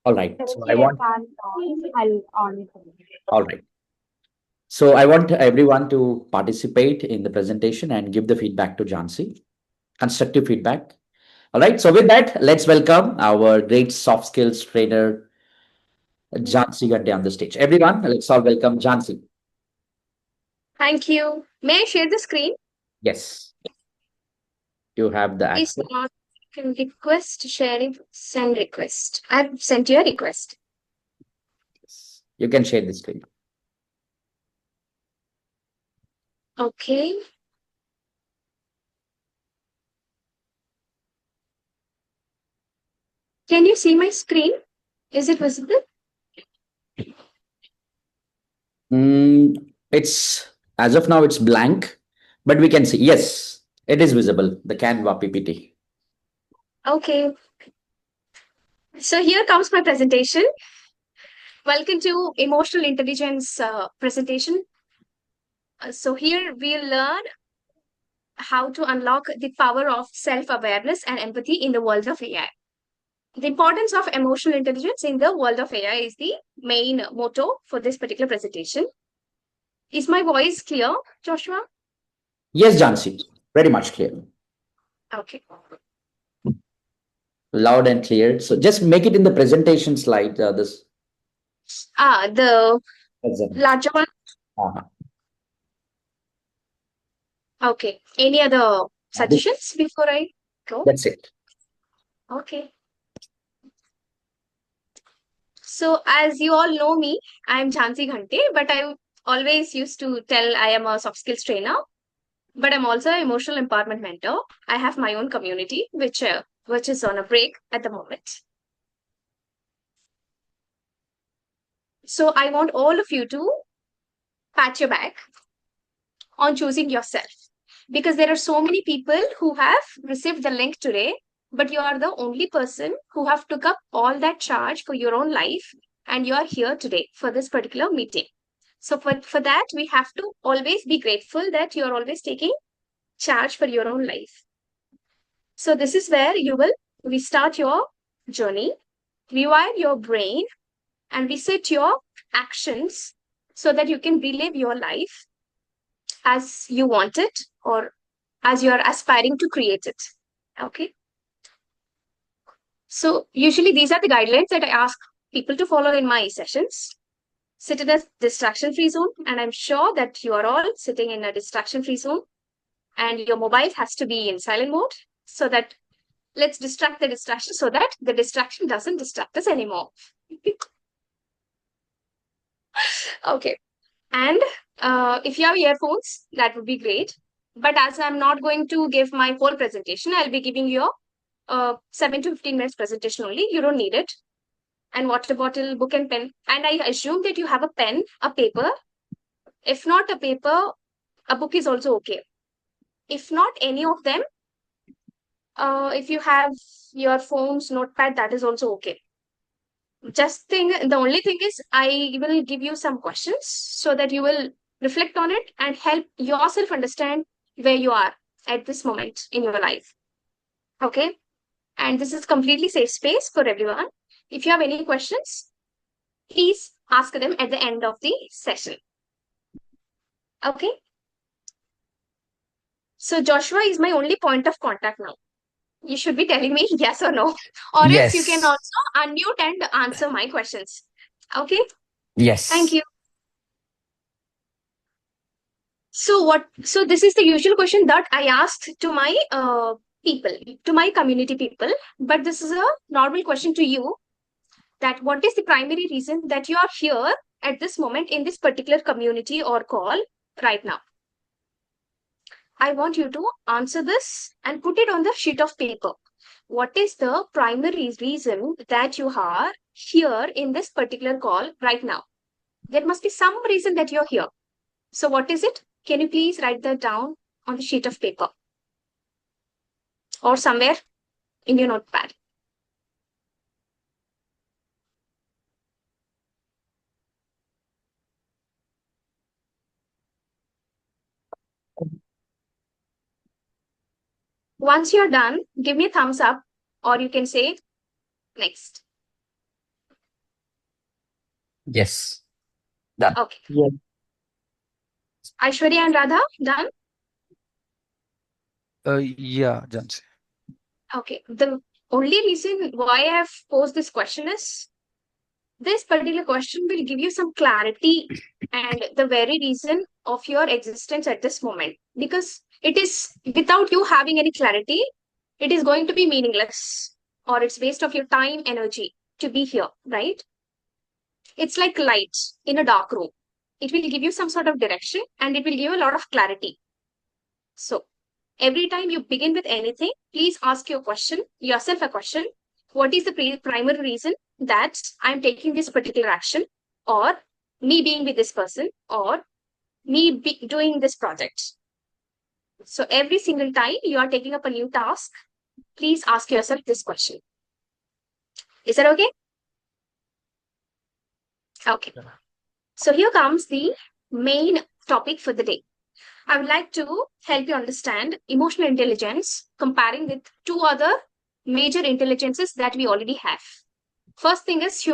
All right. Let's So I say I want, can't I'll on it. all right. So I want everyone to participate in the presentation and give the feedback to Jhansi, constructive feedback. All right. So with that, let's welcome our great soft skills trainer, Jhansi Gandhi on the stage. Everyone, let's all welcome Jhansi. Thank you. May I share the screen? Yes, you have the Please access. not can request sharing send request. I've sent you a request. Yes. You can share the screen. Okay. Can you see my screen? Is it visible? It's as of now, it's blank, but we can see. Yes, it is visible. The Canva PPT. Okay. So here comes my presentation. Welcome to emotional intelligence presentation. So here we'll learn how to unlock the power of self-awareness and empathy in the world of AI. The importance of emotional intelligence in the world of AI is the main motto for this particular presentation. Is my voice clear, Joshua? Yes, Jansi, very much clear, Okay. loud and clear. So just make it in the presentation slide. This The present. larger one. Uh-huh. Okay. Any other This, suggestions before I go? that's it. Okay. So, as you all know me, I'm Jhansi Ghante, but I always used to tell I am a soft skills trainer, but I'm also an emotional empowerment mentor. I have my own community, which is on a break at the moment. So, I want all of you to pat your back on choosing yourself because there are so many people who have received the link today, but you are the only person who have took up all that charge for your own life, and you are here today for this particular meeting. So for that we have to always be grateful that you are always taking charge for your own life. So this is where you will restart your journey, rewire your brain, and reset your actions so that you can relive your life as you want it or as you are aspiring to create it. Okay. So usually these are the guidelines that I ask people to follow in my sessions. Sit in a distraction free zone. And I'm sure that you are all sitting in a distraction free zone and your mobile has to be in silent mode so that let's distract the distraction so that the distraction doesn't distract us anymore. Okay. And if you have earphones, that would be great. But as I'm not going to give my whole presentation, I'll be giving you a 7 to 15 minutes presentation only. You don't need it. And water bottle, book and pen. And I assume that you have a pen, a paper. If not a paper, a book is also okay. If not any of them, if you have your phone's notepad, that is also okay. The only thing is I will give you some questions so that you will reflect on it and help yourself understand where you are at this moment in your life. Okay. And this is completely safe space for everyone. If you have any questions, please ask them at the end of the session. Okay. So Joshua is my only point of contact now. You should be telling me yes or no, or else you can Yes. also unmute and answer my questions. Okay. Thank Yes. you. So this is the usual question that I asked to my people, to my community people. But this is a normal question to you: that what is the primary reason that you are here at this moment in this particular community or call right now? I want you to answer this and put it on the sheet of paper. What is the primary reason that you are here in this particular call right now? There must be some reason that you're here. So, what is it? Can you please write that down on the sheet of paper or somewhere in your notepad? Once you're done, give me a thumbs up or you can say next. Yes. Done. Okay. Yes. Aishwarya and Radha, done? Yeah, Jhansi. Okay. The only reason why I have posed this question is this particular question will give you some clarity and the very reason of your existence at this moment. Because it is without you having any clarity, it is going to be meaningless or it's waste of your time, energy to be here, right? It's like lights in a dark room. It will give you some sort of direction and it will give you a lot of clarity. So every time you begin with anything, please ask yourself a question. What is the primary reason that I'm taking this particular action, or me being with this person, or doing this project? So every single time you are taking up a new task, please ask yourself this question. Is that okay? Okay. So here comes the main topic for the day. I would like to help you understand emotional intelligence comparing with two other major intelligences that we already have. First thing is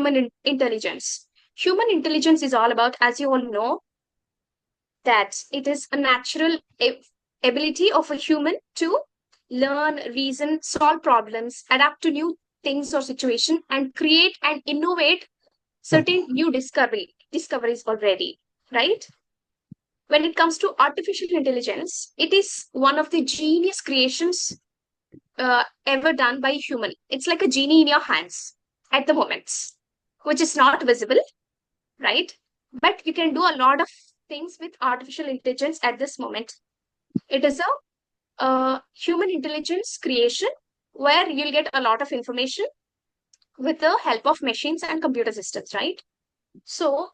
intelligence. Human intelligence is all about, as you all know, that it is a natural ability of a human to learn, reason, solve problems, adapt to new things or situation, and create and innovate certain new discoveries already, right? When it comes to artificial intelligence, it is one of the genius creations ever done by human. It's like a genie in your hands at the moment, which is not visible, right? But you can do a lot of things with artificial intelligence at this moment. It is a human intelligence creation where you'll get a lot of information with the help of machines and computer systems, right? So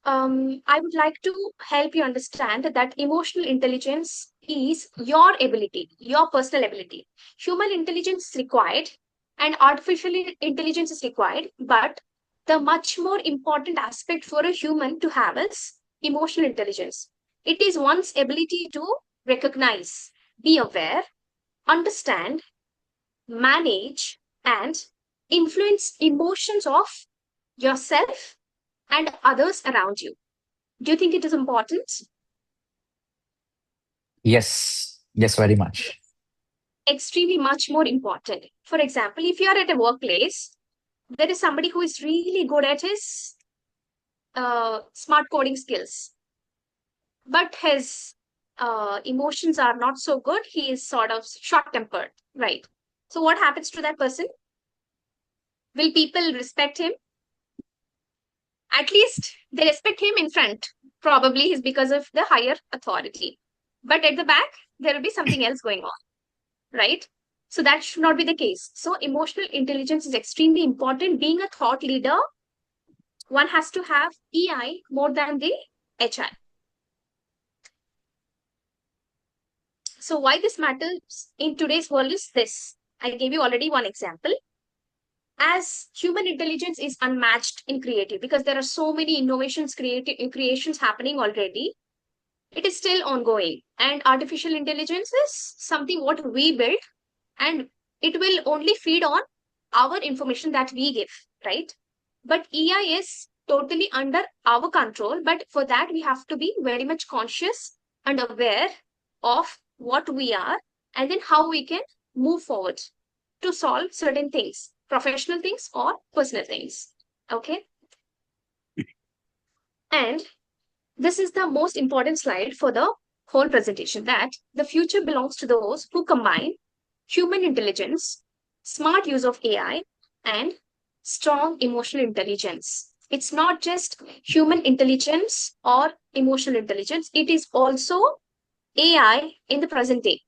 I would like to help you understand that emotional intelligence is your ability, your personal ability. Human intelligence is required and artificial intelligence is required, but the much more important aspect for a human to have is emotional intelligence. It is one's ability to recognize, be aware, understand, manage, and influence emotions of yourself and others around you. Do you think it is important? Yes. Yes, very much. Extremely much more important. For example, if you are at a workplace, there is somebody who is really good at his smart coding skills, but his emotions are not so good. He is sort of short tempered, right? So, what happens to that person? Will people respect him? At least they respect him in front. Probably is because of the higher authority. But at the back, there will be something else going on, right? So that should not be the case. So emotional intelligence is extremely important. Being a thought leader, one has to have EI more than the HI. So why this matters in today's world is this. I gave you already one example. As human intelligence is unmatched in creative because there are so many innovations, creative creations happening already, it is still ongoing. And artificial intelligence is something what we build and it will only feed on our information that we give, right? But EI is totally under our control. But for that, we have to be very much conscious and aware of what we are and then how we can move forward to solve certain things, professional things or personal things. Okay. And this is the most important slide for the whole presentation that the future belongs to those who combine human intelligence, smart use of AI, and strong emotional intelligence. It's not just human intelligence or emotional intelligence, it is also AI in the present day.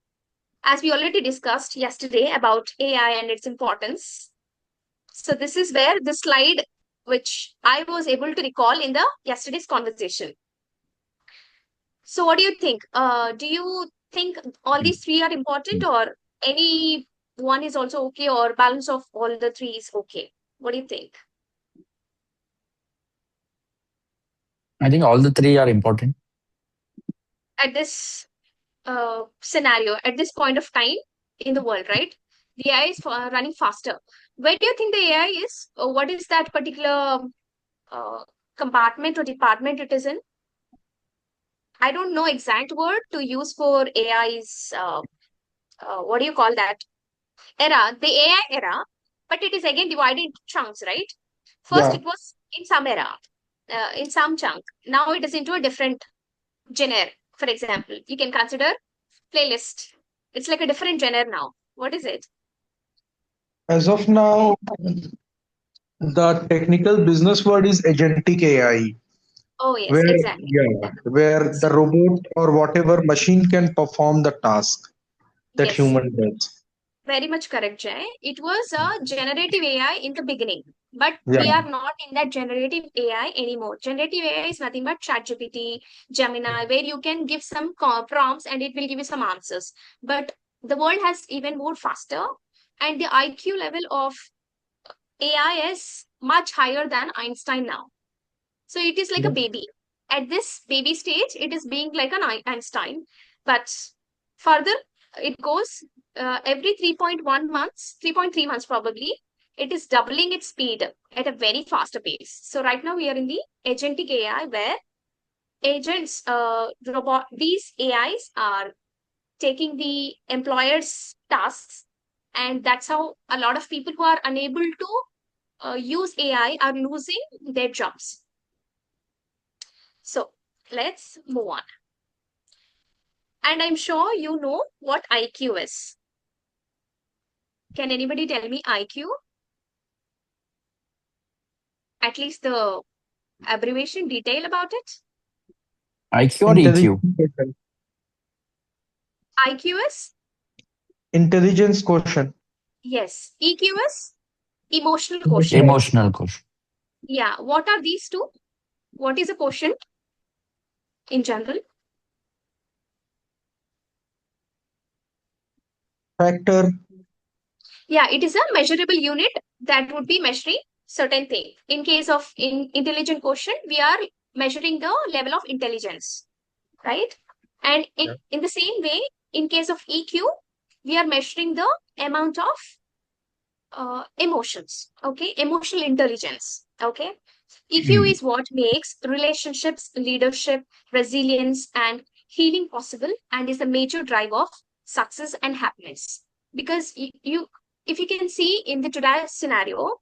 As we already discussed yesterday about AI and its importance. So, this is where the slide which I was able to recall in the yesterday's conversation. So, what do you think? Do you think all these three are important, or any one is also okay, or balance of all the three is okay? What do you think? I think all the three are important. At this scenario, at this point of time in the world, right? The AI is running faster. Where do you think the AI is? Or what is that particular compartment or department it is in. I don't know exact word to use for AI's, what do you call that? Era, the AI era, but it is again divided into chunks, right? First, Yeah. it was in some era, in some chunk. Now it is into a different genre. For example, you can consider playlist. It's like a different genre now. What is it? As of now, the technical business word is agentic AI, Oh, yes, where exactly. yeah, where the So, robot or whatever machine can perform the task that yes, human does. very much correct, Jay. It was a generative AI in the beginning, but Yeah. we are not in that generative AI anymore. Generative AI is nothing but ChatGPT, Gemini, where you can give some prompts and it will give you some answers. But the world has even moved faster, and the IQ level of AI is much higher than Einstein now. So it is like a Yeah. baby. At this baby stage, it is being like an Einstein. But further, it goes every 3.1 months, 3.3 months probably, it is doubling its speed at a very faster pace. So right now we are in the agentic AI where agents, these AIs are taking the employer's tasks. And that's how a lot of people who are unable to use AI are losing their jobs. So let's move on. And I'm sure you know what IQ is. Can anybody tell me IQ? At least the abbreviation detail about it? IQ or Intelligence EQ? quotient. IQ is? Intelligence quotient. Yes. EQ is? Emotional quotient. Emotional. Emotional quotient. Yeah. What are these two? What is a quotient in general? Factor. Yeah, it is a measurable unit that would be measuring certain thing. In case of intelligent quotient, we are measuring the level of intelligence, right? And Yeah. in the same way, in case of EQ, we are measuring the amount of emotions, okay? Emotional intelligence, okay? EQ Mm. is what makes relationships, leadership, resilience, and healing possible and is the major drive of success and happiness. Because if you can see in the today's scenario,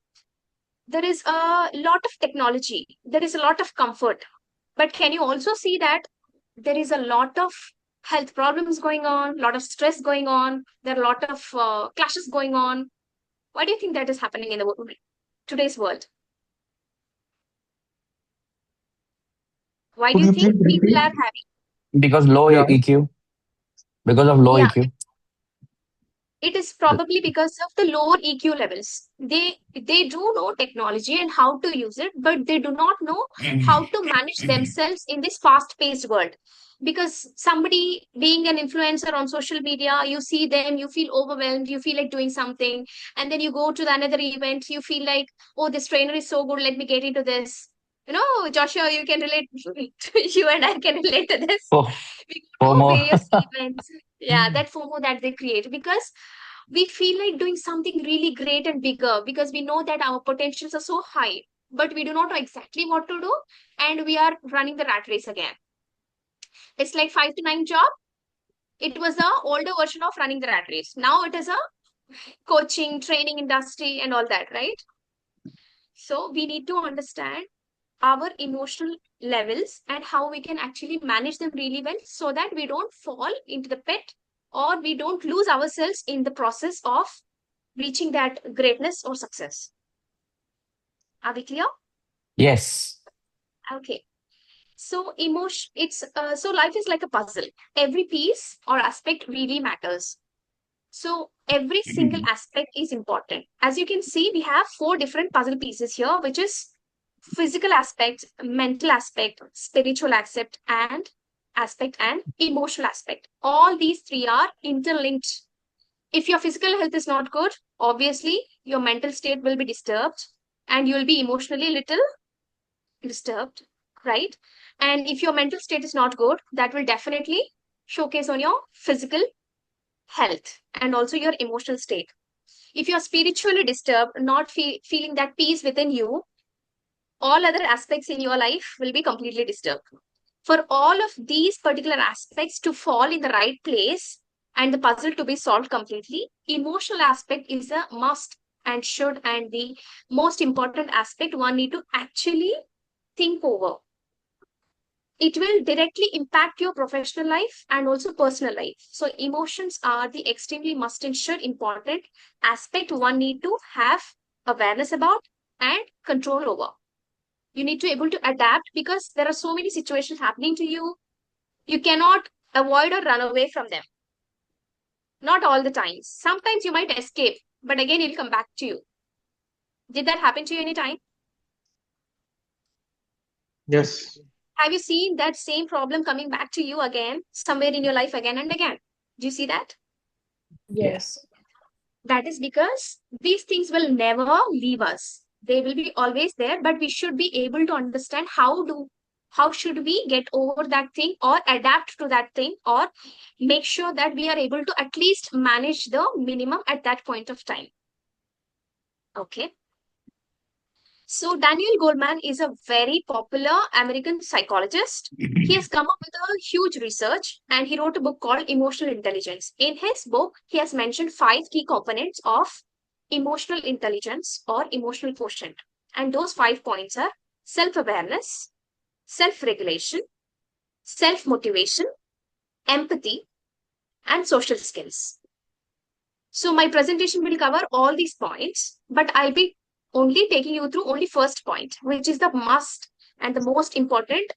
there is a lot of technology, there is a lot of comfort, but can you also see that there is a lot of health problems going on, a lot of stress going on, there are a lot of clashes going on? Why do you think that is happening in the today's world? Why do Could you you think please people repeat? are having? Because low Yeah. EQ. Because of low Yeah, EQ. it is probably because of the lower EQ levels. They do know technology and how to use it, but they do not know how to manage themselves in this fast-paced world. Because somebody being an influencer on social media, you see them, you feel overwhelmed, you feel like doing something, and then you go to the another event, you feel like, oh, this trainer is so good, let me get into this. You know, Joshua, you can relate. You and I can relate to this. Oh, We go to FOMO. various events. Yeah, that FOMO that they create because we feel like doing something really great and bigger because we know that our potentials are so high, but we do not know exactly what to do, and we are running the rat race again. It's like 5 to 9 job. It was the older version of running the rat race. Now it is a coaching, training industry, and all that, right? So we need to understand our emotional levels and how we can actually manage them really well so that we don't fall into the pit or we don't lose ourselves in the process of reaching that greatness or success. Are we clear? Yes. Okay. So emotion, it's so life is like a puzzle. Every piece or aspect really matters. So every single Mm. aspect is important. As you can see, we have four different puzzle pieces here, which is physical aspect, mental aspect, spiritual aspect, and emotional aspect. All these three are interlinked. If your physical health is not good, obviously your mental state will be disturbed and you will be emotionally little disturbed, right? And if your mental state is not good, that will definitely showcase on your physical health and also your emotional state. If you're spiritually disturbed, not feeling that peace within you, all other aspects in your life will be completely disturbed. For all of these particular aspects to fall in the right place and the puzzle to be solved completely, emotional aspect is a must and should, and the most important aspect one need to actually think over. It will directly impact your professional life and also personal life. So emotions are the extremely must and should important aspect one need to have awareness about and control over. You need to be able to adapt because there are so many situations happening to you. You cannot avoid or run away from them. Not all the times. Sometimes you might escape, but again it'll come back to you. Did that happen to you anytime? Yes. Have you seen that same problem coming back to you again, somewhere in your life again and again? Do you see that? Yes. That is because these things will never leave us. They will be always there, but we should be able to understand how should we get over that thing or adapt to that thing or make sure that we are able to at least manage the minimum at that point of time. Okay. So Daniel Goleman is a very popular American psychologist. He has come up with a huge research and he wrote a book called Emotional Intelligence. In his book, he has mentioned 5 key components of emotional intelligence or emotional quotient. And those 5 points are self-awareness, self-regulation, self-motivation, empathy, and social skills. So my presentation will cover all these points, but I'll be only taking you through only first point, which is the must and the most important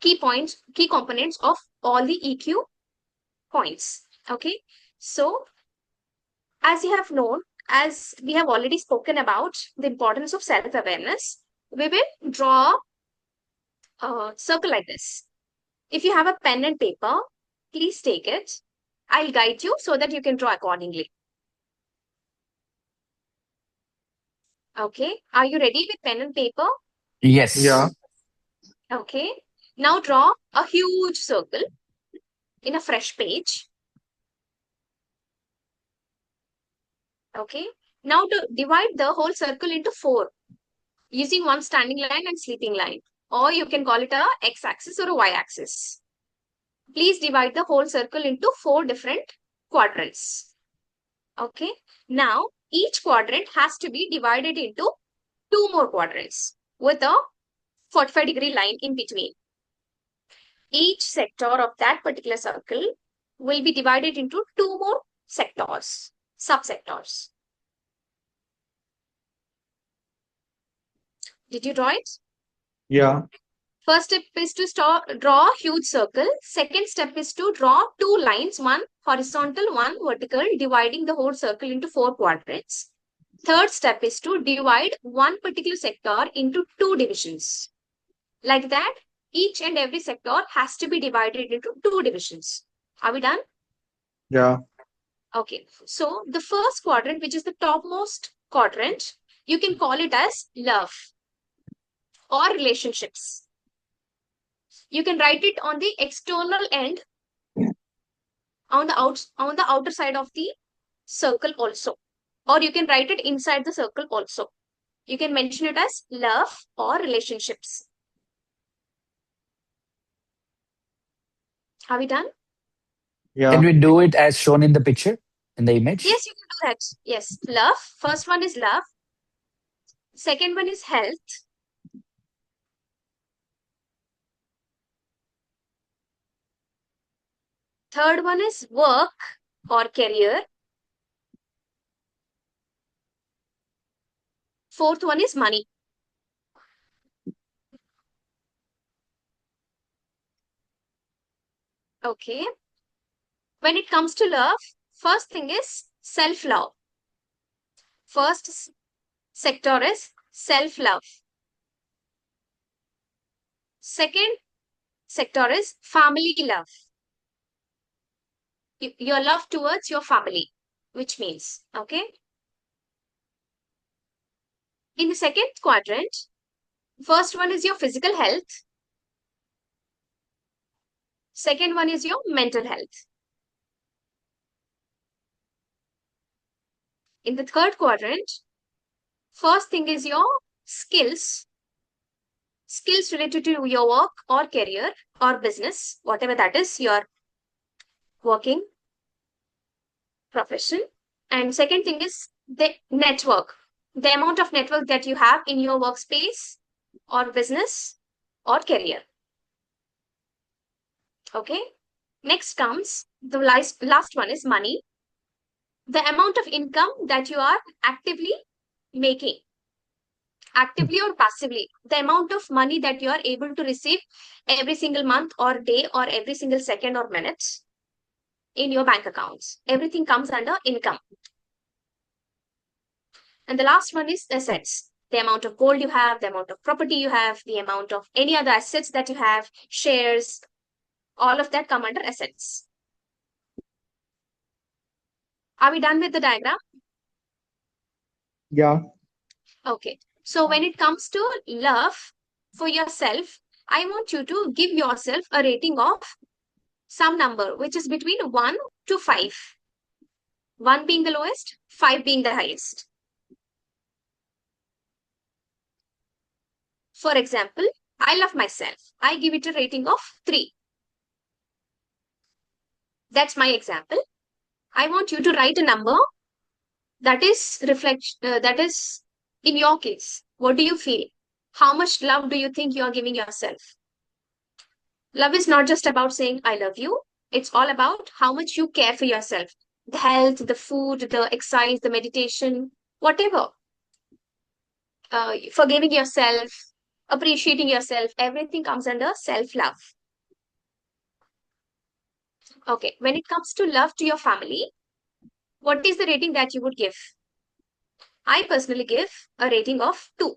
key components of all the EQ points. Okay. So as you have known, as we have already spoken about the importance of self-awareness, we will draw a circle like this. If you have a pen and paper, please take it. I'll guide you so that you can draw accordingly. Okay. Are you ready with pen and paper? Yes. Yeah. Okay. Now draw a huge circle in a fresh page. Okay. Now to divide the whole circle into 4 using one standing line and sleeping line. Or you can call it a x-axis or a y-axis. Please divide the whole circle into 4 different quadrants. Okay. Now each quadrant has to be divided into 2 more quadrants with a 45-degree line in between. Each sector of that particular circle will be divided into 2 more sectors, subsectors. Did you draw it? Yeah. First step is to draw a huge circle. Second step is to draw 2 lines, one horizontal, one vertical, dividing the whole circle into 4 quadrants. Third step is to divide one particular sector into 2 divisions. Like that, each and every sector has to be divided into 2 divisions. Are we done? Yeah. Okay, so the first quadrant, which is the topmost quadrant, you can call it as love or relationships. You can write it on the external end, on the outer side of the circle also, or you can write it inside the circle also. You can mention it as love or relationships. Are we done? Yeah. Can we do it as shown in the picture, in the image? Yes, you can do that. Yes, love. First one is love. Second one is health. Third one is work or career. Fourth one is money. Okay. When it comes to love, first thing is self-love. First sector is self-love. Second sector is family love. Your love towards your family, which means, okay. In the second quadrant, first one is your physical health. Second one is your mental health. In the third quadrant, first thing is your skills. skills related to your work or career or business, whatever that is, your working profession. And second thing is the network, the amount of network that you have in your workspace or business or career. Okay. Next comes the last one is money, the amount of income that you are actively making, actively or passively, the amount of money that you are able to receive every single month or day or every single second or minute in your bank accounts. Everything comes under income. And the last one is assets, the amount of gold you have, the amount of property you have, the amount of any other assets that you have, shares, all of that come under assets. Are we done with the diagram? Yeah. Okay. So when it comes to love for yourself, I want you to give yourself a rating of some number, which is between 1 to 5. 1 being the lowest, 5 being the highest. For example, I love myself. I give it a rating of 3. That's my example. I want you to write a number that is that is in your case. What do you feel? How much love do you think you are giving yourself? Love is not just about saying I love you. It's all about how much you care for yourself. The health, the food, the exercise, the meditation, whatever. Forgiving yourself, appreciating yourself, everything comes under self-love. Okay, when it comes to love to your family, what is the rating that you would give? I personally give a rating of 2.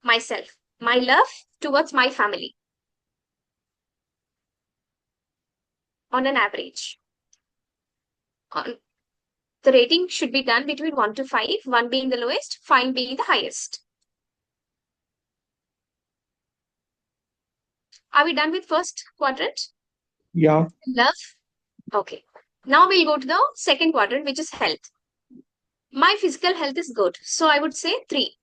Myself, my love towards my family on an average. The rating should be done between 1 to 5, 1 being the lowest, 5 being the highest. Are we done with first quadrant? Yeah. Love. Okay. Now we'll go to the second quadrant, which is health. My physical health is good, so I would say 3.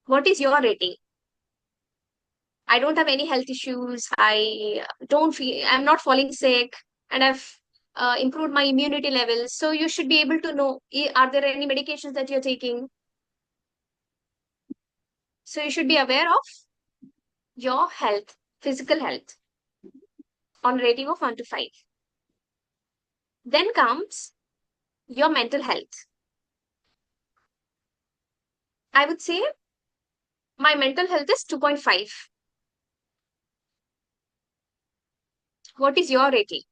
What is your rating? I don't have any health issues. I'm not falling sick, and I've improved my immunity levels. So you should be able to know, are there any medications that you're taking? So you should be aware of your health, physical health, on a rating of 1 to 5. Then comes your mental health. I would say my mental health is 2.5. What is your rating?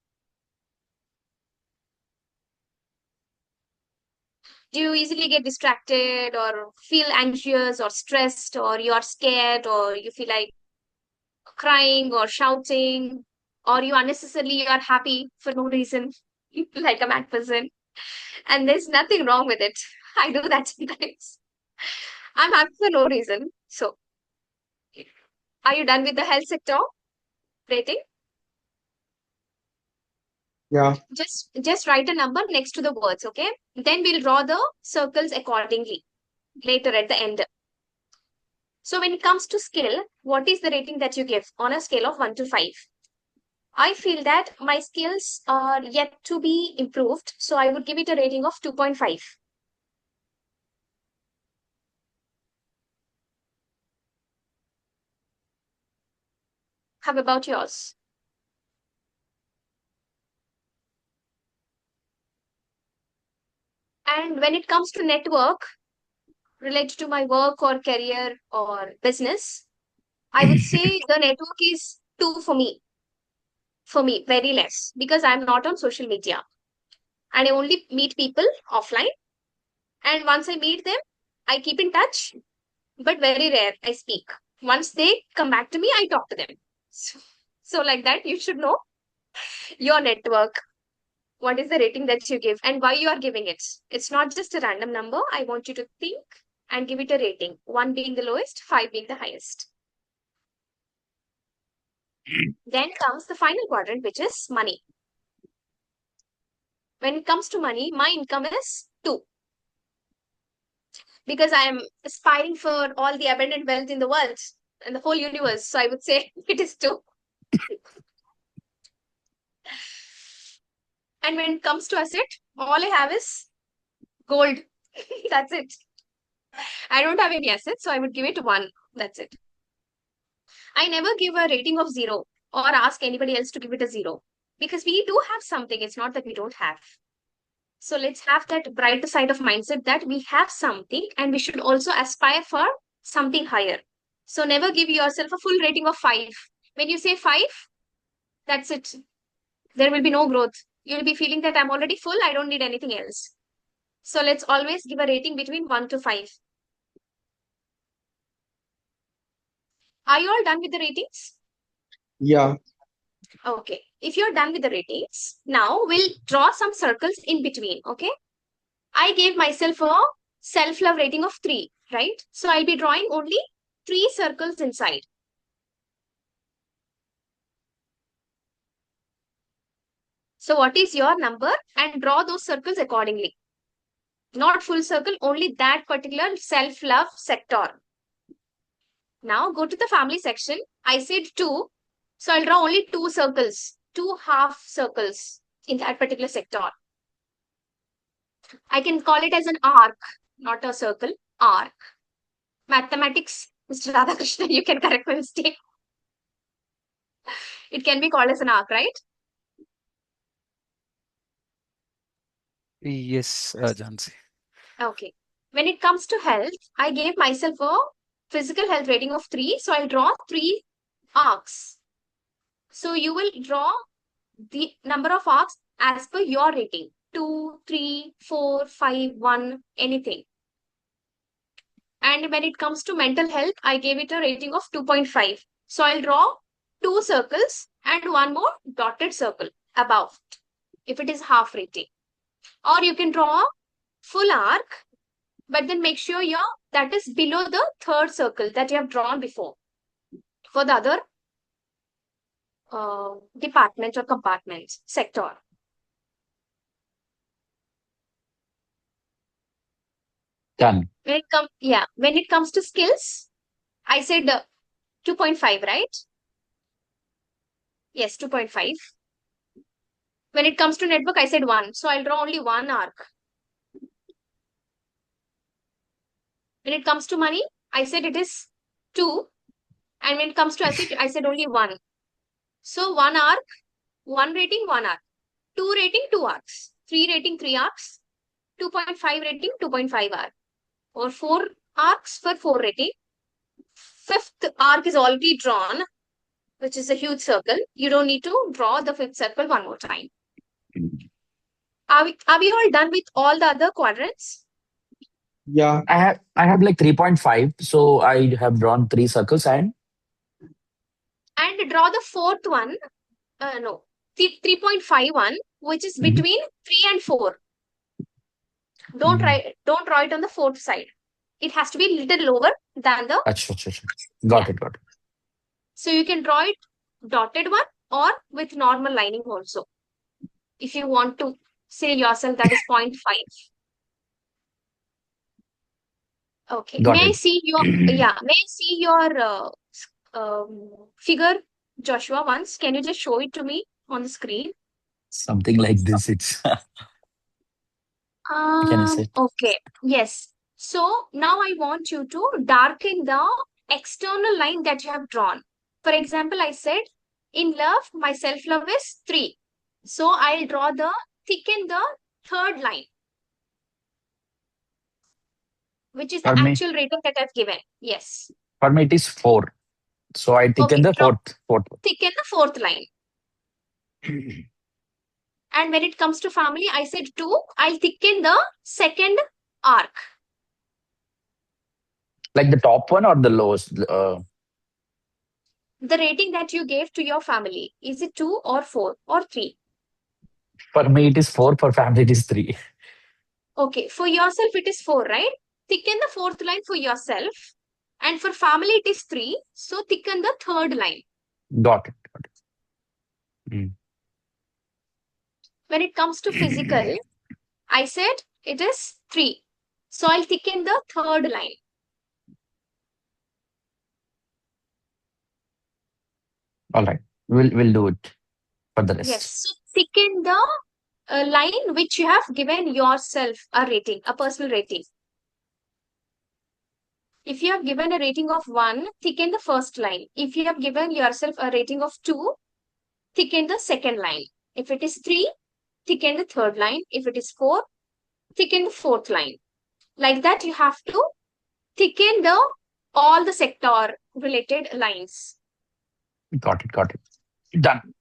Do you easily get distracted or feel anxious or stressed, or you're scared, or you feel like crying or shouting, or you unnecessarily are happy for no reason, like a mad person? And there's nothing wrong with it. I do that sometimes. I'm happy for no reason. So, are you done with the health sector rating? Yeah. Just write a number next to the words, okay? Then we'll draw the circles accordingly later at the end. So when it comes to skill, what is the rating that you give on a scale of 1 to 5? I feel that my skills are yet to be improved, so I would give it a rating of 2.5. How about yours? And when it comes to network related to my work or career or business, I would say the network is 2 for me. For me, very less, because I'm not on social media and I only meet people offline. And once I meet them, I keep in touch, but very rare I speak. Once they come back to me, I talk to them. So like that, you should know your network. What is the rating that you give and why you are giving it? It's not just a random number. I want you to think and give it a rating. 1 being the lowest, 5 being the highest. Then comes the final quadrant, which is money. When it comes to money, my income is 2. because I am aspiring for all the abundant wealth in the world and the whole universe. So I would say it is 2. And when it comes to asset, all I have is gold. That's it. I don't have any assets, so I would give it 1. That's it. I never give a rating of 0 or ask anybody else to give it a 0, because we do have something. It's not that we don't have. So let's have that brighter side of mindset that we have something and we should also aspire for something higher. So never give yourself a full rating of 5. When you say 5, that's it. There will be no growth. You'll be feeling that I'm already full, I don't need anything else. So let's always give a rating between 1 to 5. Are you all done with the ratings? Yeah. Okay. If you're done with the ratings, now we'll draw some circles in between. Okay. I gave myself a self-love rating of 3, right? So I'll be drawing only 3 circles inside. So what is your number? And draw those circles accordingly. Not full circle, only that particular self-love sector. Now go to the family section. I said 2. So I'll draw only 2 circles, 2 half circles in that particular sector. I can call it as an arc, not a circle, arc. Mathematics, Mr. Radhakrishnan, you can correct my mistake. It can be called as an arc, right? Yes, Jhansi. Okay. When it comes to health, I gave myself a physical health rating of 3. So I'll draw 3 arcs. So you will draw the number of arcs as per your rating. 2, 3, 4, 5, 1, anything. And when it comes to mental health, I gave it a rating of 2.5. So I'll draw 2 circles and 1 more dotted circle above if it is half rating. Or you can draw a full arc, but then make sure that is below the 3rd circle that you have drawn before for the other department or compartment sector. Done. When it comes to skills, I said 2.5, right? Yes, 2.5. When it comes to network, I said 1. So I'll draw only 1 arc. When it comes to money, I said it is 2. And when it comes to asset, I said only 1. So 1 arc, 1 rating, 1 arc. 2 rating, 2 arcs. 3 rating, 3 arcs. 2.5 rating, 2.5 arc. Or 4 arcs for 4 rating. 5th arc is already drawn, which is a huge circle. You don't need to draw the 5th circle one more time. Are we all done with all the other quadrants? Yeah. I have like 3.5, so I have drawn 3 circles and Draw the 4th one. No, 3.51, which is between 3 and 4. Don't draw it on the 4th side. It has to be a little lower than the. Achha. Got it. So you can draw it dotted one or with normal lining also. If you want to say yourself that is 0.5. Okay. Got May I it. see your figure, Joshua, once? Can you just show it to me on the screen? Something like this. It's can I say? Okay. Yes. So now I want you to darken the external line that you have drawn. For example, I said in love, my self-love is 3. So I'll thicken the 3rd line, which is the For me, actual rating that I've given. Yes. for me it is 4. So I thicken Okay. the fourth. Thicken the 4th line. And when it comes to family, I said 2. I'll thicken the 2nd arc. Like the top one or the lowest? The rating that you gave to your family, is it 2 or 4 or 3? For me it is 4. For family it is 3. Okay, for yourself it is 4, right? Thicken the 4th line for yourself. And for family it is 3. So thicken the 3rd line. Got it. When it comes to physical, I said it is 3. So I'll thicken the third line. All right. We'll do it for the Yes. rest. So thicken the line which you have given yourself a rating, a personal rating. If you have given a rating of 1, thicken the first line. If you have given yourself a rating of 2, thicken the second line. If it is 3, thicken the third line. If it is 4, thicken the fourth line. Like that, you have to thicken the all the sector related lines. Got it. Got it. Done.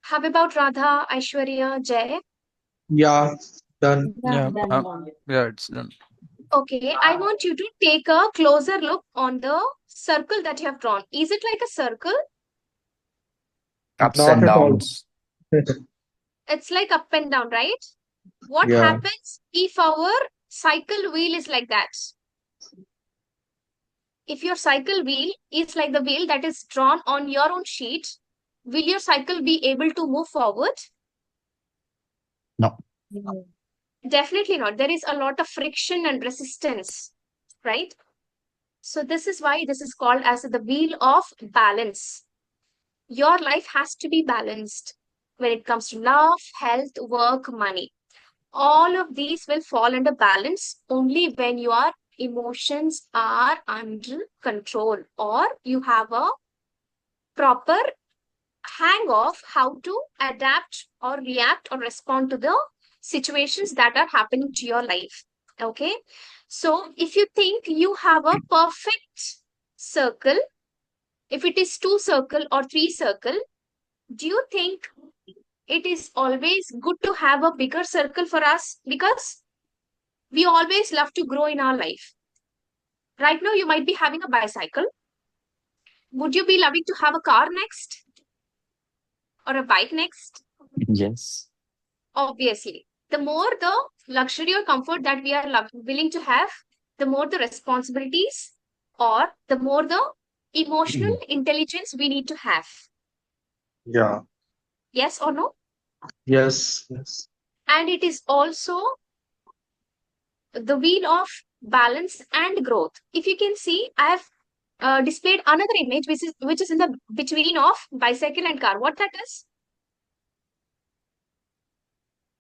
How about Radha, Aishwarya, Jay? Yeah, done. Yeah, yeah, it's done. Okay, I want you to take a closer look on the circle that you have drawn. Is it like a circle? Ups Not and at all. downs. It's like up and down, right? What Yeah. happens if our cycle wheel is like that? If your cycle wheel is like the wheel that is drawn on your own sheet, will your cycle be able to move forward? No. Definitely not. There is a lot of friction and resistance, right? So this is why this is called as the wheel of balance. Your life has to be balanced when it comes to love, health, work, money. All of these will fall under balance only when your emotions are under control or you have a proper hang of how to adapt or react or respond to the situations that are happening to your life. Okay. So if you think you have a perfect circle, if it is 2 circle or 3 circle, do you think it is always good to have a bigger circle for us? Because we always love to grow in our life. Right now, you might be having a bicycle. Would you be loving to have a car next or a bike next? Yes. Obviously. The more the luxury or comfort that we are willing to have, the more the responsibilities or the more the emotional intelligence we need to have. Yeah. Yes or no? Yes. Yes. And it is also the wheel of balance and growth. If you can see, I have displayed another image which is in the between of bicycle and car. What that is?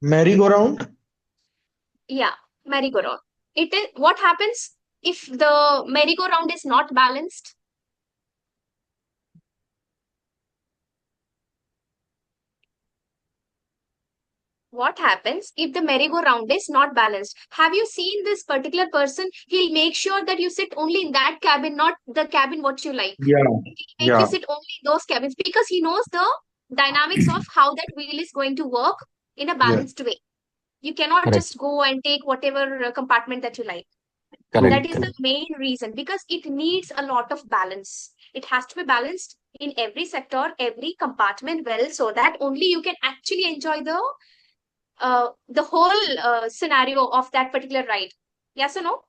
Merry-go-round? Yeah, merry-go-round. It is what happens if the merry-go-round is not balanced? What happens if the merry-go-round is not balanced? Have you seen this particular person? He'll make sure that you sit only in that cabin, not the cabin what you like. Yeah. He'll make you Yeah. sit only in those cabins because he knows the dynamics of how that wheel is going to work in a Yeah. balanced way. You cannot Correct. just go and take whatever compartment that you like. True. That Correct. is the main reason because it needs a lot of balance. It has to be balanced in every sector, every compartment well, so that only you can actually enjoy the whole scenario of that particular ride. Yes or no?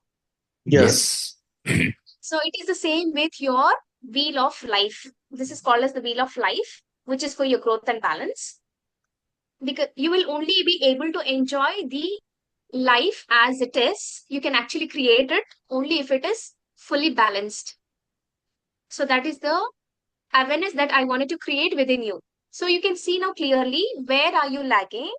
Yes. Yes. So it is the same with your wheel of life. This is called as the wheel of life, which is for your growth and balance. Because you will only be able to enjoy the life as it is. You can actually create it only if it is fully balanced. So that is the awareness that I wanted to create within you. So you can see now clearly where are you lagging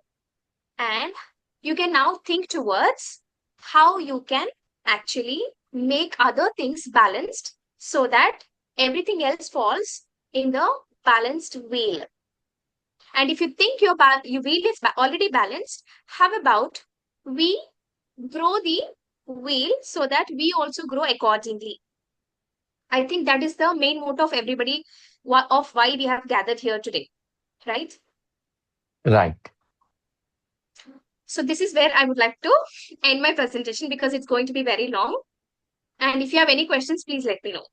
and you can now think towards how you can actually make other things balanced so that everything else falls in the balanced wheel. And if you think your wheel is already balanced, how about we grow the wheel so that we also grow accordingly? I think that is the main motto of everybody of why we have gathered here today, right? Right. So this is where I would like to end my presentation because it's going to be very long. And if you have any questions, please let me know.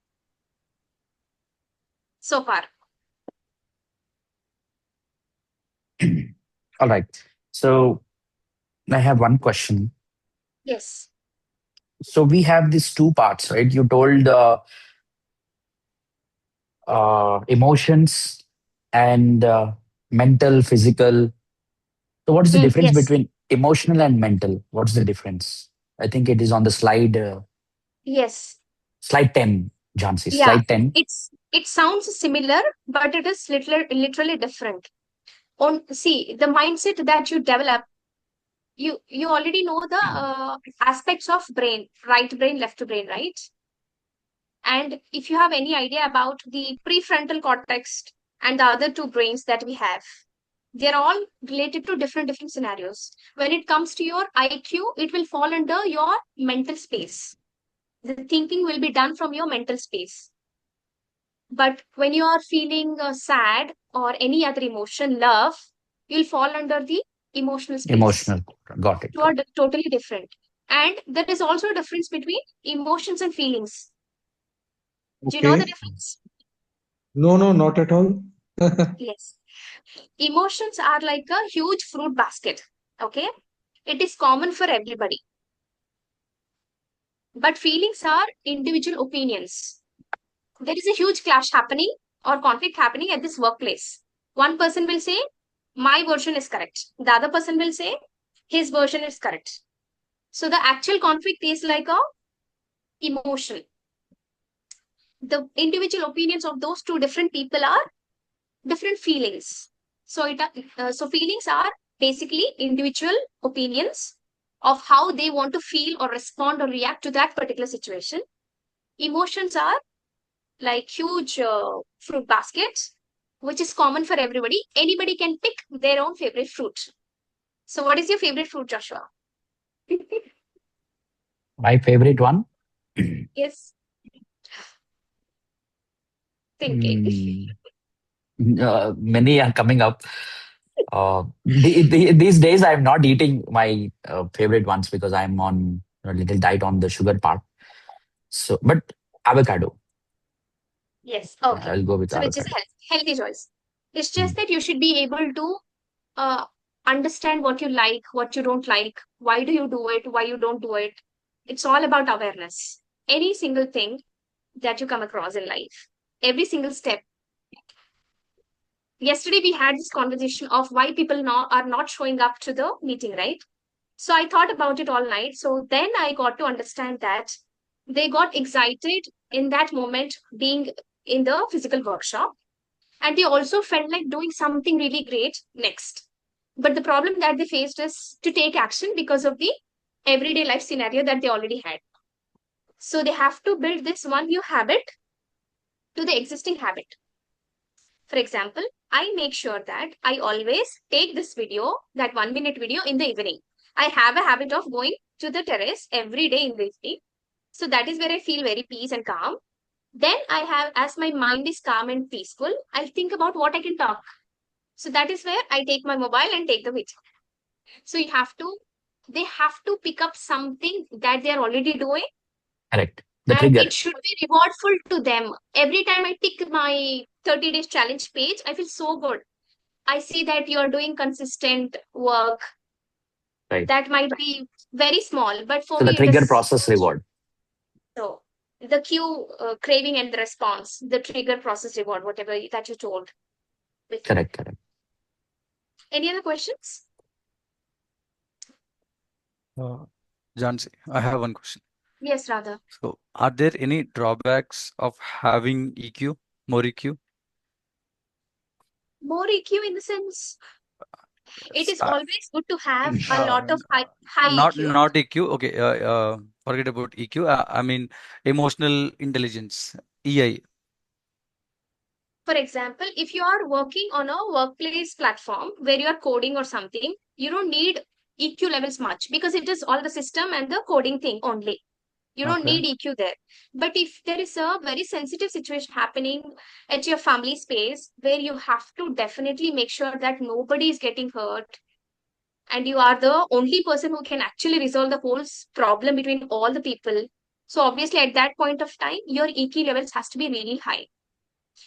So far. All right. So I have one question. Yes. So we have these two parts, right? You told emotions and mental, physical. So what is the difference Yes. between Emotional and mental. What's the difference? I think it is on the Yes. slide 10, Jhansi. Yeah. Slide 10. It sounds similar, but it is literally different. See, the mindset that you develop, you already know the aspects of brain, right brain, left brain, right? And if you have any idea about the prefrontal cortex and the other two brains that we have, they're all related to different scenarios. When it comes to your IQ, it will fall under your mental space. The thinking will be done from your mental space. But when you are feeling sad or any other emotion, love, you'll fall under the emotional space. Emotional. Got it. Two are totally different. And there is also a difference between emotions and feelings. Do you know the Okay. difference? No, no, not at all. Yes. Emotions are like a huge fruit basket. Okay. It is common for everybody. But feelings are individual opinions. There is a huge clash happening or conflict happening at this workplace. One person will say, my version is correct. The other person will say, his version is correct. So the actual conflict is like a emotion. The individual opinions of those two different people are different feelings. So feelings are basically individual opinions of how they want to feel or respond or react to that particular situation. Emotions are like huge fruit baskets, which is common for everybody. Anybody can pick their own favorite fruit. So, what is your favorite fruit, Joshua? My favorite one. Yes, thinking. Hmm. Many are coming up. These days, I'm not eating my favorite ones because I'm on a little diet on the sugar part. So, but avocado. Yes, Yeah, okay. I'll go with So, which is a avocado. healthy choice. It's Hmm. just that you should be able to uh, understand what you like, what you don't like, why do you do it, why you don't do it. It's all about awareness. Any single thing that you come across in life, every single step. Yesterday, we had this conversation of why people are not showing up to the meeting, right? So I thought about it all night. So then I got to understand that they got excited in that moment being in the physical workshop. And they also felt like doing something really great next. But the problem that they faced is to take action because of the everyday life scenario that they already had. So they have to build this one new habit to the existing habit. For example, I make sure that I always take this video, that 1 minute video in the evening. I have a habit of going to the terrace every day in the evening. So that is where I feel very peace and calm. Then I have, as my mind is calm and peaceful, I'll think about what I can talk. So that is where I take my mobile and take the video. So they have to pick up something that they're already doing, Correct. The and trigger. it should be rewardful to them. Every time I tick my 30 days challenge page, I feel so good. I see that you're doing consistent work. Right. That might be very small, but for So the me, it trigger is process reward. so. The cue craving and the response, the trigger process reward, whatever that you told before. Correct. Correct. Any other questions? Jhansi, I have one question. Yes, Radha. So, are there any drawbacks of having EQ, more EQ? More EQ in the sense, it Yes, is always good to have a uh, lot of high EQ. not EQ. Okay, forget about EQ. I mean emotional intelligence, EI. For example, if you are working on a workplace platform where you are coding or something, you don't need EQ levels much because it is all the system and the coding thing only. You don't Okay. need EQ there. But if there is a very sensitive situation happening at your family space where you have to definitely make sure that nobody is getting hurt and you are the only person who can actually resolve the whole problem between all the people. So obviously at that point of time, your EQ levels has to be really high.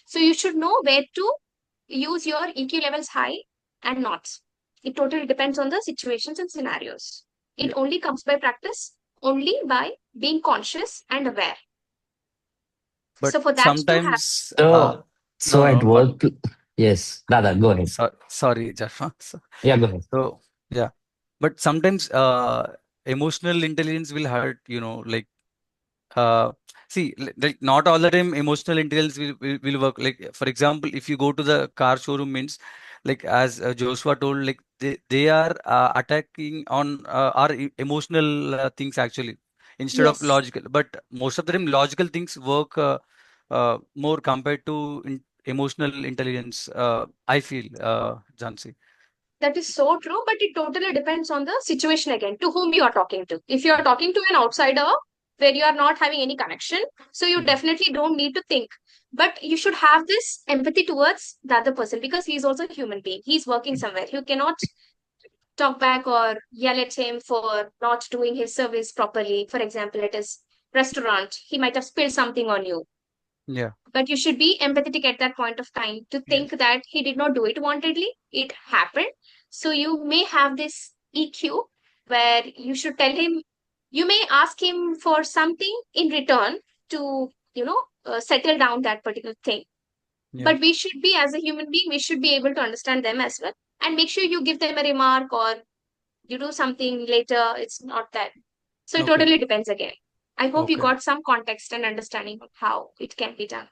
So you should know where to use your EQ levels high and not. It totally depends on the situations and scenarios. It Yeah. only comes by practice, only by being conscious and aware. But So for that to happen, sometimes, So no, at no. work, yes. Dada, go ahead. Sorry, Jaffa. Yeah, go ahead. So, yeah. but sometimes emotional intelligence will hurt, like uh, see, like not all the time emotional intelligence will work. Like for example, if you go to the car showroom means, like as Joshua told, like they are attacking on our emotional things actually instead of Yes. logical. But most of the time logical things work more compared to emotional intelligence, I feel, Jhansi. That is so true, but it totally depends on the situation again, to whom you are talking to. If you are talking to an outsider where you are not having any connection, so you Mm. definitely don't need to think. But you should have this empathy towards the other person because he is also a human being. He's working somewhere. You cannot talk back or yell at him for not doing his service properly. For example, at his restaurant, he might have spilled something on you, Yeah. but you should be empathetic at that point of time to think Yes. that he did not do it wantedly, it happened. So you may have this EQ where you should tell him, you may ask him for something in return to, settle down that particular thing. Yeah. But we should be, as a human being, we should be able to understand them as well, and make sure you give them a remark or you do something later. It's not that. So it Okay. totally depends again. I hope you Okay. got some context and understanding of how it can be done.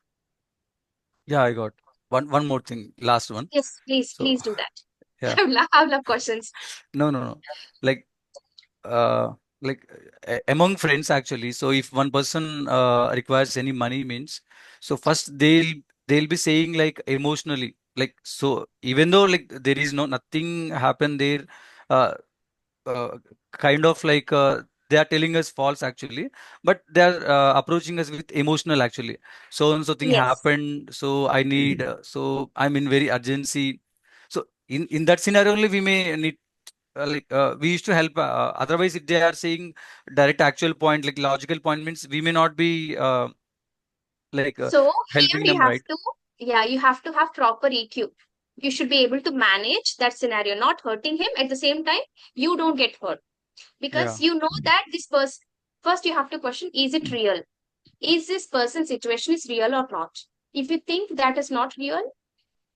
Yeah, I got one more thing, last one. Yes, please, So please do that. yeah, I love questions. no, like uh among friends actually. So if one person requires any money means, so first they'll be saying like emotionally, like, so even though like there is nothing happened there, uh, uh, kind of like they are telling us false actually, but they are approaching us with emotional actually. So and so thing Yes. happened, so I need, so I'm in very urgency. So in that scenario only we may need, we used to help. Otherwise, if they are saying direct actual point, like logical point means, we may not be like So here helping you them, have right? to, yeah, you have to have proper EQ. You should be able to manage that scenario, not hurting him. At the same time, you don't get hurt Yeah. because you know that this person, first you have to question, is it real? Is this person's situation is real or not? If you think that is not real,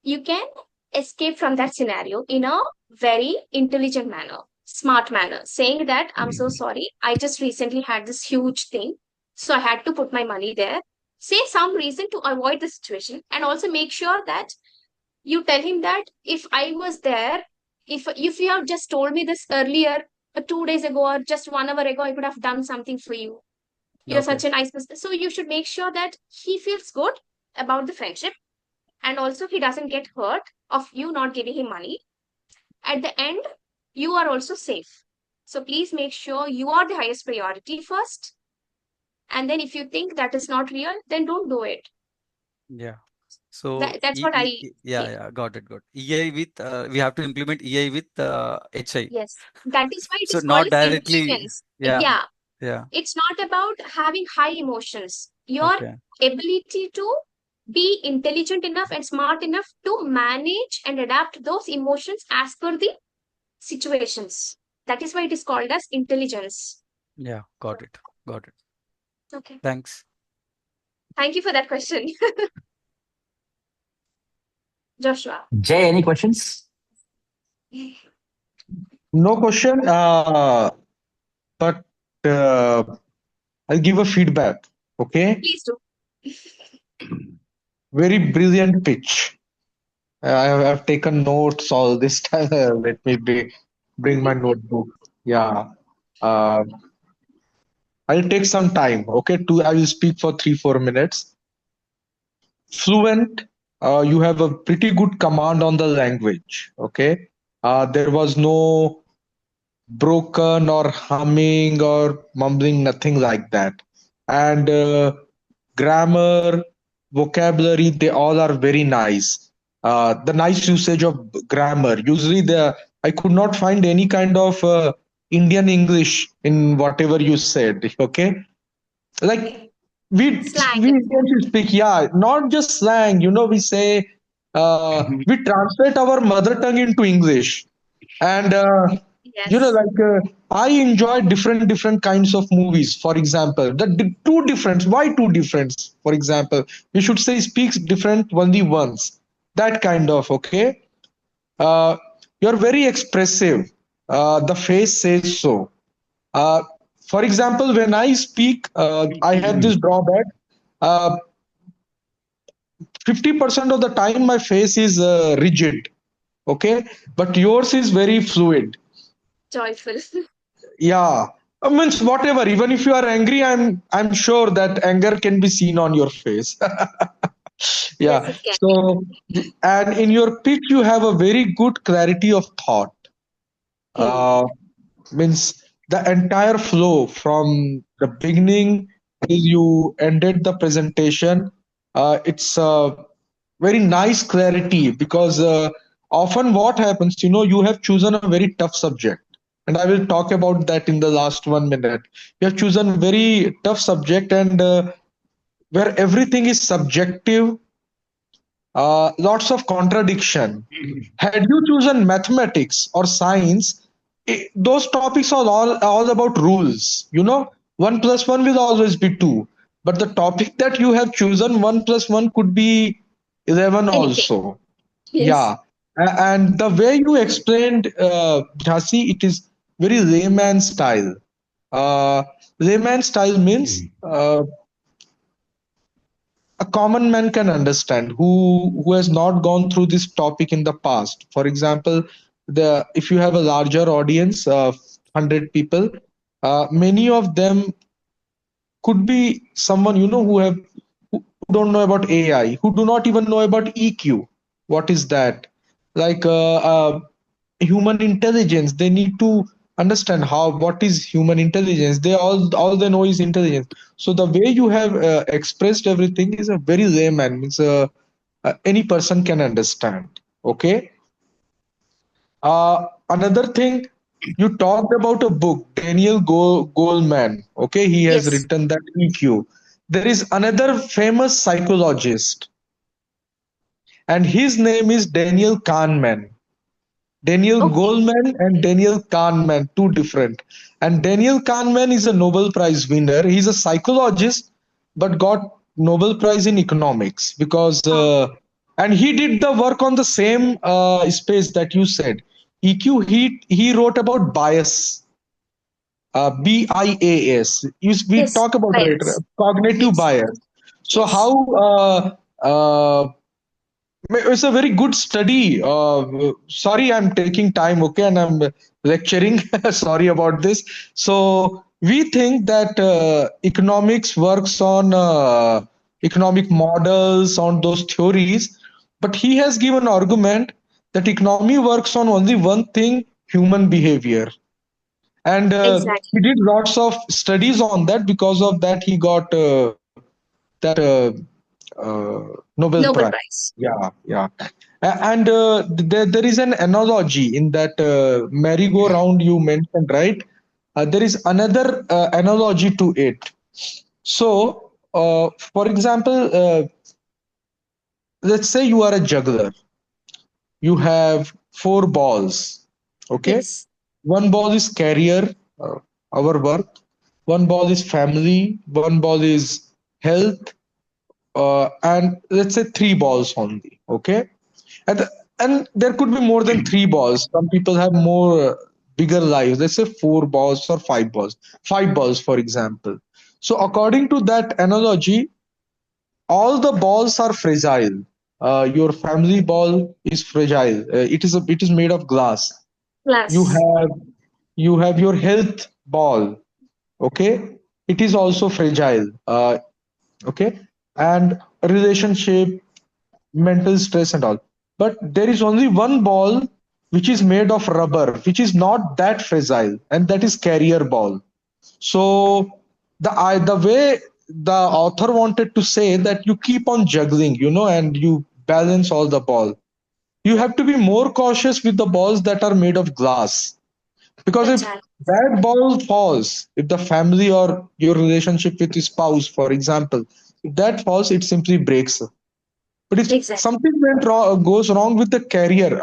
you can escape from that scenario in a very intelligent manner, smart manner, saying that I'm so sorry, I just recently had this huge thing, so I had to put my money there. Say some reason to avoid the situation, and also make sure that you tell him that if I was there, if you have just told me this earlier, 2 days ago or just 1 hour ago, I could have done something for you. You're Okay. such a nice person. So you should make sure that he feels good about the friendship, and also he doesn't get hurt of you not giving him money. At the end, you are also safe. So please make sure you are the highest priority first, and then if you think that is not real, then don't do it. Yeah. So That's what I yeah, feel. yeah, got it, got it. EI with we have to implement EI with HI. Yes, that is why it So is called not as directly. intelligence. Yeah. Yeah, Yeah. it's not about having high emotions. Your Okay. ability to be intelligent enough and smart enough to manage and adapt those emotions as per the situations. That is why it is called as intelligence. Yeah, got it. Got it. Okay. Thanks. Thank you for that question, Joshua. Jay, any questions? No question, but uh, I'll give a feedback. Okay, Please do. very brilliant pitch. I've taken notes all this time. Let me bring my notebook. Yeah, uh, I'll take some time. Okay, I will speak for 3 4 minutes. Fluent. You have a pretty good command on the language. Okay, there was no broken or humming or mumbling, nothing like that. And grammar, vocabulary, they all are very nice. The nice usage of grammar. Usually, I could not find any kind of Indian English in whatever you said. Okay, like we Slang. we Indians speak, yeah, not just slang. We say we translate our mother tongue into English, and Yes. I enjoy different kinds of movies. For example, two difference. Why two difference? For example, we should say speaks different only once. That kind of, okay. Uh, you're very expressive. the face says so. Uh, for example, when I speak, I have this drawback. Uh, 50% of the time, my face is rigid. Okay, but yours is very fluid. Joyful. Yeah, means whatever. Even if you are angry, I'm sure that anger can be seen on your face. Yes, Yeah. it can. So, and in your pitch, you have a very good clarity of thought. Hmm. Uh, means the entire flow from the beginning till you ended the presentation. It's a very nice clarity because often what happens, you have chosen a very tough subject, and I will talk about that in the last 1 minute. You have chosen a very tough subject, and where everything is subjective, lots of contradiction. Had you chosen mathematics or science, those topics are all about rules. 1 plus 1 will always be 2. But the topic that you have chosen, 1 plus 1 could be 11 Anything. also. Yes. Yeah. And the way you explained, Jhansi, it is very layman style. Uh, Layman style means a common man can understand who has not gone through this topic in the past. For example, the if you have a larger audience of 100 people, many of them could be someone who don't know about AI, who do not even know about EQ. What is that? Like human intelligence. They need to understand what is human intelligence. All they know is intelligence. So the way you have expressed everything is a very layman. Means any person can understand. Okay. Another thing, you talked about a book, Daniel Goleman. Okay, he has Yes. written that EQ. There is another famous psychologist, and his name is Daniel Kahneman. Daniel Okay. Goleman and Daniel Kahneman, two different. And Daniel Kahneman is a Nobel Prize winner. He's a psychologist, but got Nobel Prize in economics because, Oh, and he did the work on the same space that you said. EQ. He wrote about bias, BIAS. We yes. talk about it, Bias. cognitive Yes. bias. So Yes. how it's a very good study. Sorry, I'm taking time, okay, and I'm lecturing. Sorry about this. So we think that economics works on economic models, on those theories, but he has given argument that economy works on only one thing: human behavior. And Exactly. he did lots of studies on that. Because of that, he got that Nobel Nobel Prize. Prize. Yeah, yeah. And there is an analogy in that merry-go-round you mentioned, right? There is another analogy to it. So, for example, let's say you are a juggler. You have four balls. Okay, Yes. one ball is career, our work. One ball is family. One ball is health, and let's say three balls only. Okay, and and there could be more than three balls. Some people have more bigger lives. Let's say four balls or five balls. Five balls, for example. So according to that analogy, all the balls are fragile. Your family ball is fragile. It is made of glass. You Plus. have you have your health ball. Okay, it is also fragile. Okay, and relationship, mental stress and all. But there is only one ball which is made of rubber, which is not that fragile, and that is carrier ball. So the way the author wanted to say that you keep on juggling, and you balance all the ball. You have to be more cautious with the balls that are made of glass, because if Exactly. that ball falls, if the family or your relationship with your spouse, for example, if that falls, it simply breaks. But if Exactly. something goes wrong with the carrier,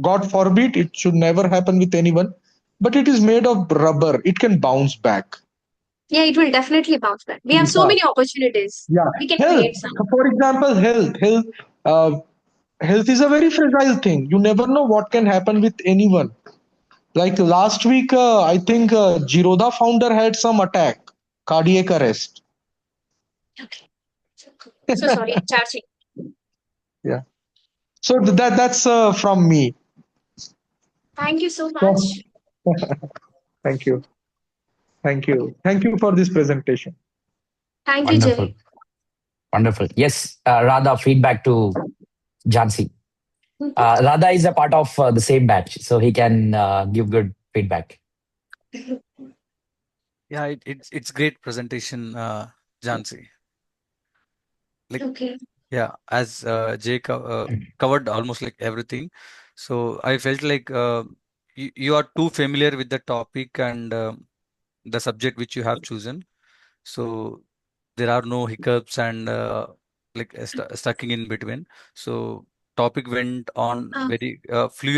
God forbid, it should never happen with anyone. But it is made of rubber; it can bounce back. Yeah, it will definitely bounce back. We have so Yeah, many opportunities. yeah. We can Health, create some. for example, uh, health is a very fragile thing. You never know what can happen with anyone. Like last week, I think Giroda founder had some attack, cardiac arrest. Okay. So sorry, Jhansi. Yeah. So that's from me. Thank you so So, much. thank you. Thank you. Thank you for this presentation. Thank you, Wonderful. Jay. Wonderful. Yes, Radha, feedback to Jhansi. Radha is a part of the same batch, so he can give good feedback. Yeah, it's great presentation, Jhansi. Like, Okay. yeah, as Jay covered almost like everything. So I felt like you are too familiar with the topic and the subject which you have chosen. So there are no hiccups and like stucking in between. So topic went on Uh, very fluent.